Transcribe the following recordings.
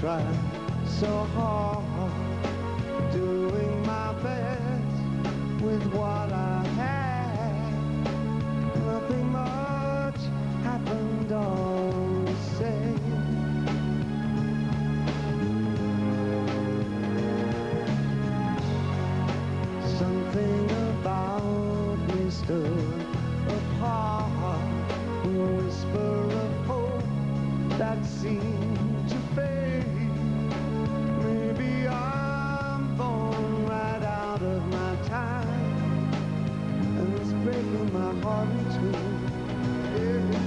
try so hard, doing my best with what I had. Nothing much happened all the same. Something about me stood apart, a whisper of hope that seemed to fade. Maybe I'm born right out of my time, and it's breaking my heart in two. Yeah.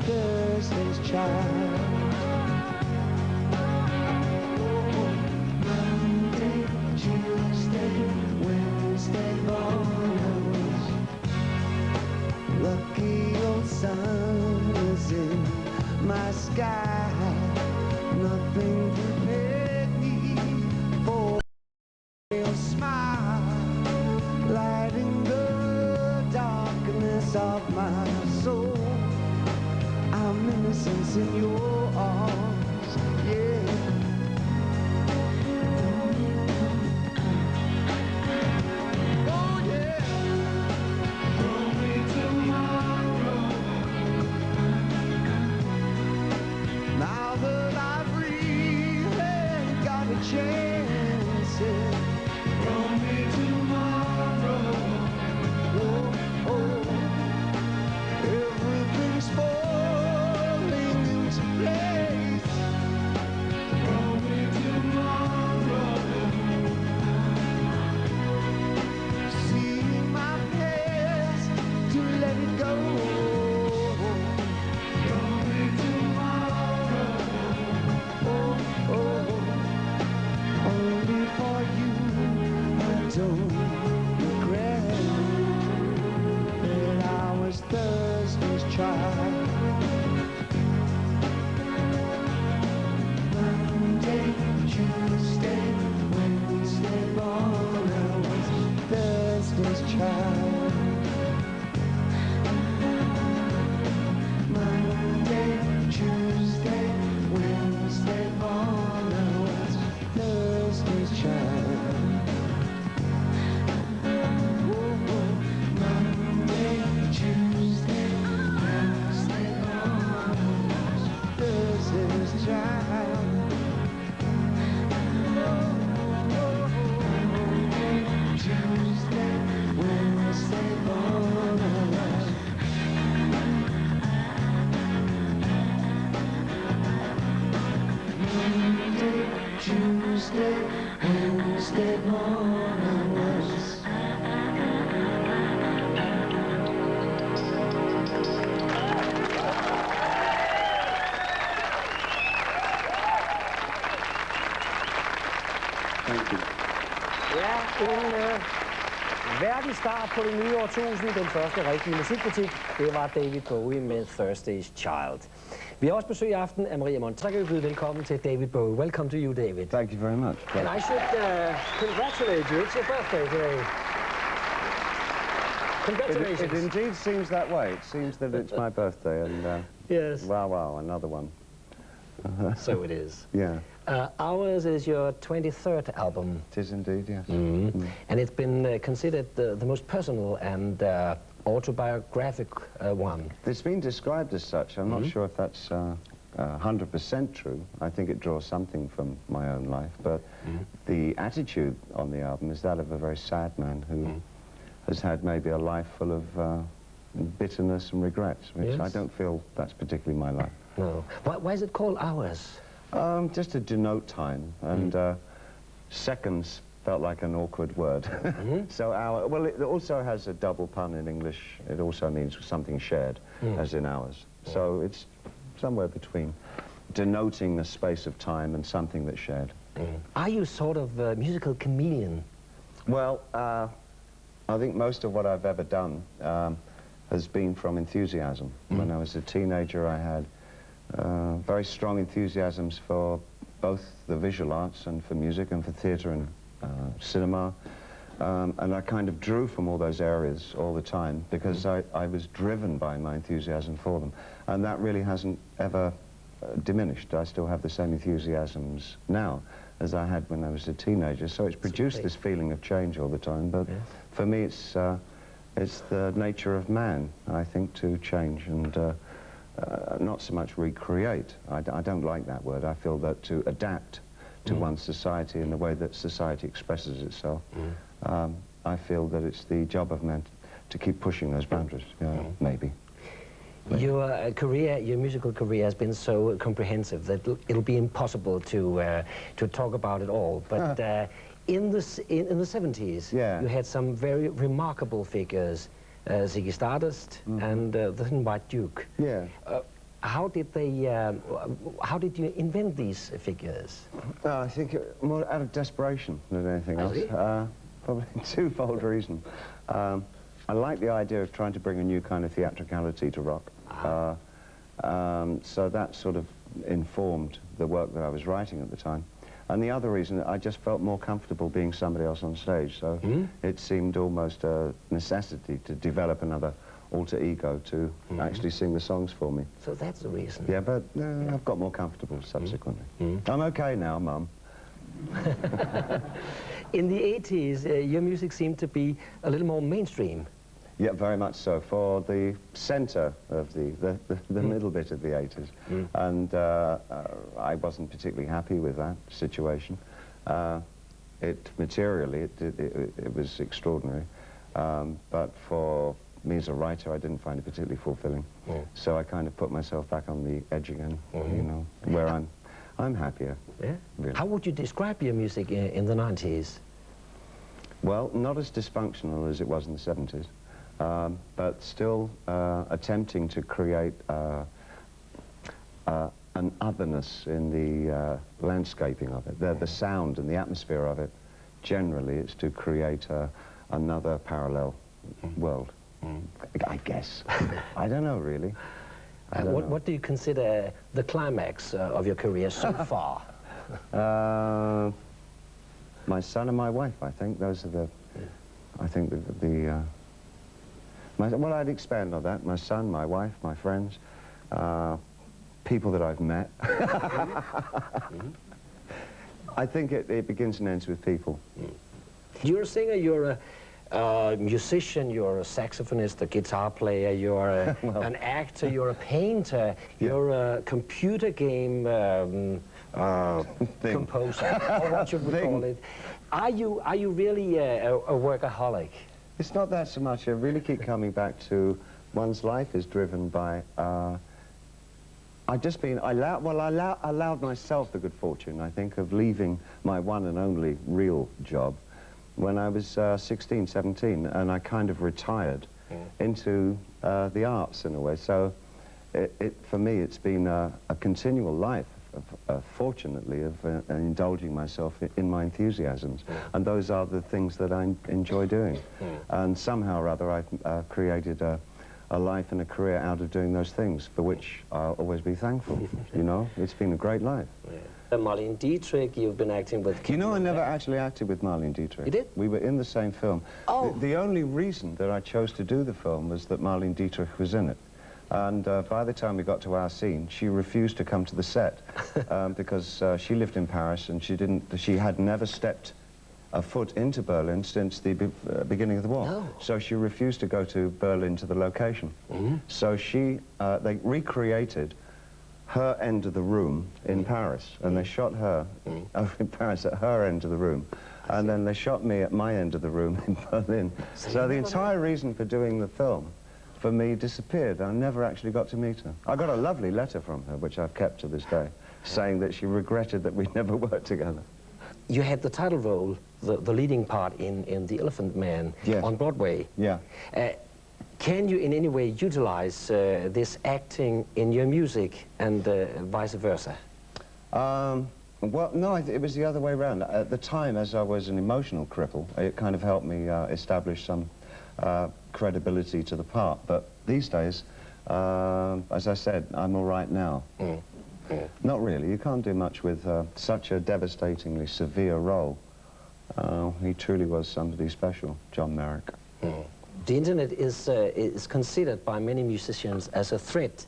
Thursday's child. Monday, Tuesday, Wednesday mornings. Lucky old sun is in my sky. Nothing prepared me for your smile, lighting the darkness of my soul. I'm innocence in your arms, yeah. Oh yeah. Hold me tomorrow. Now that I've really got a chance, yeah. Hold me tomorrow. Oh, oh. Everything's falling into place. Hold me tomorrow. Seeing my past to let it go. Hold me tomorrow. Oh, oh. Only for you I don't regret that I was Thursday's child. Monday, Tuesday, Wednesday born, I was Thursday's child. Monday, Tuesday, Wednesday born, I was Thursday's child. Monday, Tuesday, Wednesday born, Thursday's child. Monday, Tuesday, Wednesday born, Monday, Tuesday, Wednesday born, I was. Ja, en verdensstart på det nye årtusind, den første rigtige musikbutik, det var David Bowie med Thursday's Child. Vi har også besøg i aften af Maria Monti. Så kan vi byde velkommen til David Bowie. Welcome to you, David. Thank you very much. And I should congratulate you. It's your birthday today. Congratulations. It indeed seems that way. It seems that it's my birthday, and yes. Wow, another one. So it is. Yeah. Ours is your 23rd album. It is indeed, yes. And it's been considered the most personal and autobiographic one. It's been described as such. I'm not sure if that's 100% true. I think it draws something from my own life, but the attitude on the album is that of a very sad man who has had maybe a life full of bitterness and regrets, which I don't feel that's particularly my life. No. Why is it called hours? Just to denote time, and seconds felt like an awkward word. So hour, well, it also has a double pun in English. It also means something shared, as in hours. So it's somewhere between denoting a space of time and something that's shared. Are you sort of a musical chameleon? Well, I think most of what I've ever done has been from enthusiasm. When I was a teenager, I had very strong enthusiasms for both the visual arts and for music and for theatre and cinema. And I kind of drew from all those areas all the time because I was driven by my enthusiasm for them. And that really hasn't ever diminished. I still have the same enthusiasms now as I had when I was a teenager. So it's produced this feeling of change all the time. But for me, it's the nature of man, I think, to change and not so much recreate. I don't like that word. I feel that to adapt to one's society in the way that society expresses itself, I feel that it's the job of man to keep pushing those boundaries, maybe. Your career, your musical career has been so comprehensive that it'll be impossible to talk about it all. But in the 70s, you had some very remarkable figures, Ziggy Stardust and the Thin White Duke. How did how did you invent these figures? I think more out of desperation than anything else. Probably a twofold reason. I like the idea of trying to bring a new kind of theatricality to rock. So that sort of informed the work that I was writing at the time. And the other reason, I just felt more comfortable being somebody else on stage. So it seemed almost a necessity to develop another alter ego to actually sing the songs for me. So that's the reason. Yeah, but I've got more comfortable subsequently. I'm okay now, Mum. In the 80s, your music seemed to be a little more mainstream. Yeah, very much so, for the centre of the middle bit of the 80s. And I wasn't particularly happy with that situation. Materially, it was extraordinary. But for me as a writer, I didn't find it particularly fulfilling. So I kind of put myself back on the edge again, you know, where I'm happier. Really. How would you describe your music in the 90s? Well, not as dysfunctional as it was in the 70s. But still attempting to create an otherness in the landscaping of it. The sound and the atmosphere of it, generally, it's to create another parallel world, I guess. I don't know, really. What do you consider the climax of your career so far? My son and my wife, I think. Those are the... I think well, I'd expand on that. My son, my wife, my friends, people that I've met. I think it begins and ends with people. You're a singer, you're a musician, you're a saxophonist, a guitar player, you're well, an actor, you're a painter, you're a computer game composer, or what should we call it. Are you really a workaholic? It's not that so much. I really keep coming back to one's life is driven by... I allowed myself the good fortune, I think, of leaving my one and only real job when I was 16, 17, and I kind of retired into the arts in a way. So for me, it's been a continual life, fortunately, of indulging myself in my enthusiasms. And those are the things that I enjoy doing. And somehow or other, I've created a life and a career out of doing those things, for which I'll always be thankful. You know, it's been a great life. Marlene Dietrich, you've been acting with... You know, I never actually acted with Marlene Dietrich. You did? We were in the same film. Oh. The only reason that I chose to do the film was that Marlene Dietrich was in it. And by the time we got to our scene, she refused to come to the set because she lived in Paris and she had never stepped a foot into Berlin since the beginning of the war. No. So she refused to go to Berlin to the location. So they recreated her end of the room in Paris, and they shot her over in Paris at her end of the room, and then they shot me at my end of the room in Berlin. So the entire reason for doing the film, for me, disappeared. I never actually got to meet her. I got a lovely letter from her, which I've kept to this day, saying that she regretted that we never worked together. You had the title role, the leading part in The Elephant Man on Broadway. Yeah. Can you in any way utilize this acting in your music and vice versa? Well, no, it was the other way around. At the time, as I was an emotional cripple, it kind of helped me establish some credibility to the part. But these days, as I said, I'm all right now. Not really. You can't do much with such a devastatingly severe role. He truly was somebody special, John Merrick. The internet is considered by many musicians as a threat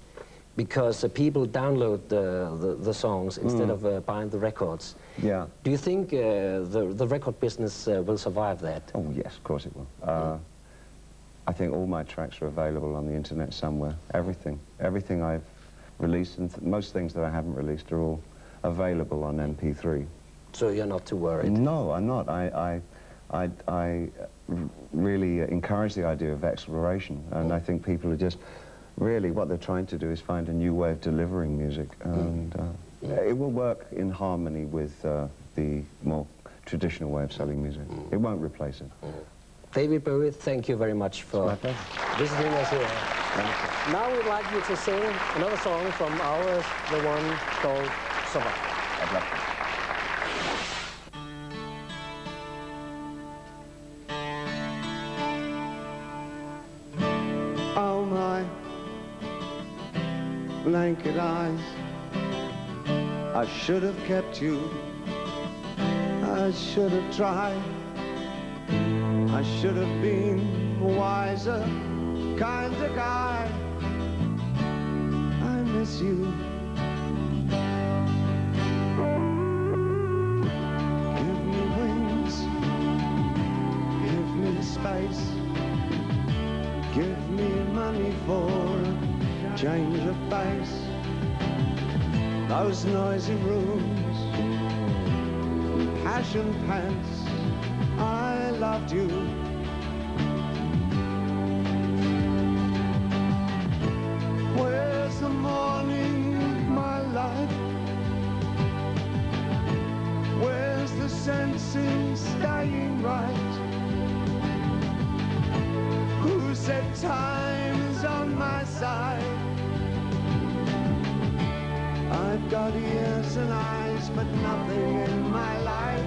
because people download the songs instead of buying the records. Yeah. Do you think the record business will survive that? Oh, yes, of course it will. I think all my tracks are available on the internet somewhere. Everything. Everything I've released, and most things that I haven't released are all available on MP3. So you're not too worried? No, I'm not. I really encourage the idea of exploration, and I think people are just really, what they're trying to do is find a new way of delivering music, and it will work in harmony with the more traditional way of selling music. It won't replace it. David Bowie, thank you very much for visiting us here. Now we'd like you to sing another song from ours, the one called Survive. I'd love to. Oh my blanket eyes, I should have kept you, I should have tried, I should have been a wiser kind of guy. I miss you. Give me wings, give me space, give me money for a change of pace. Those noisy rooms, passion pants, I loved you. Where's the morning, my life? Where's the sense in staying right? Who said time is on my side? I've got ears and eyes, but nothing in my life.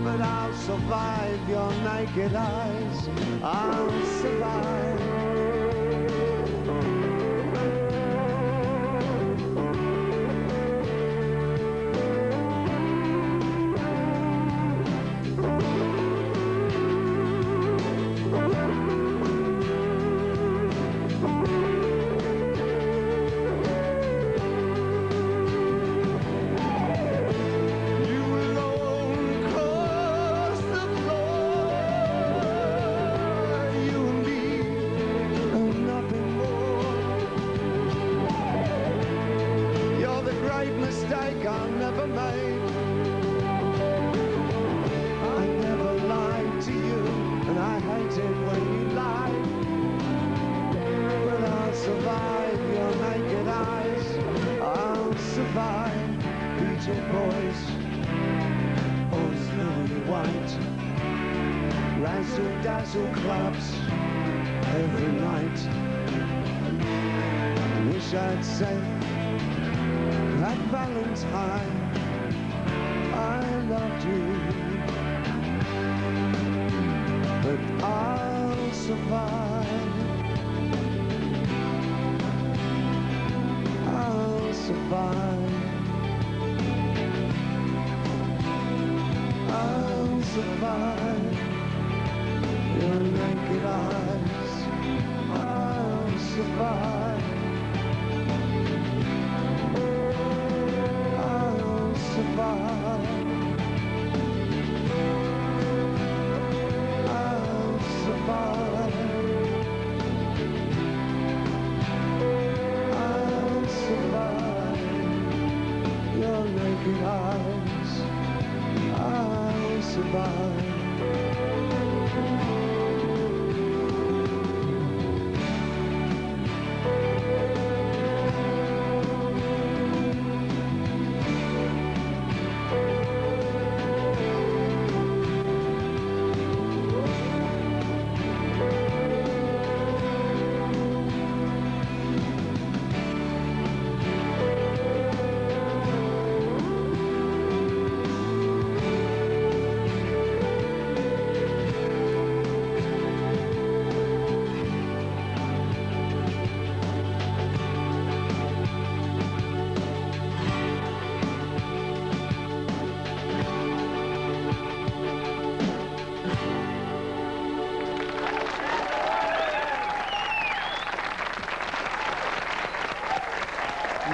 But I'll survive your naked eyes. I'll survive. Mistake I never made. I never lied to you, and I hate it when you lie. But I'll survive your naked eyes. I'll survive Beach Boys, oh snowy white, razzle dazzle clubs every night. Wish I'd said at Valentine I loved you, but I'll survive. I'll survive. I'll survive your naked eyes. I'll survive. I'll survive. survive.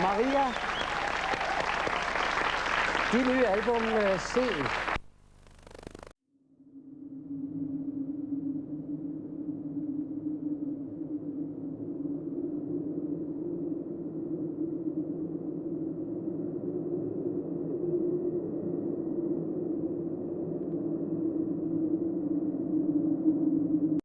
Maria, dit nye album, Se,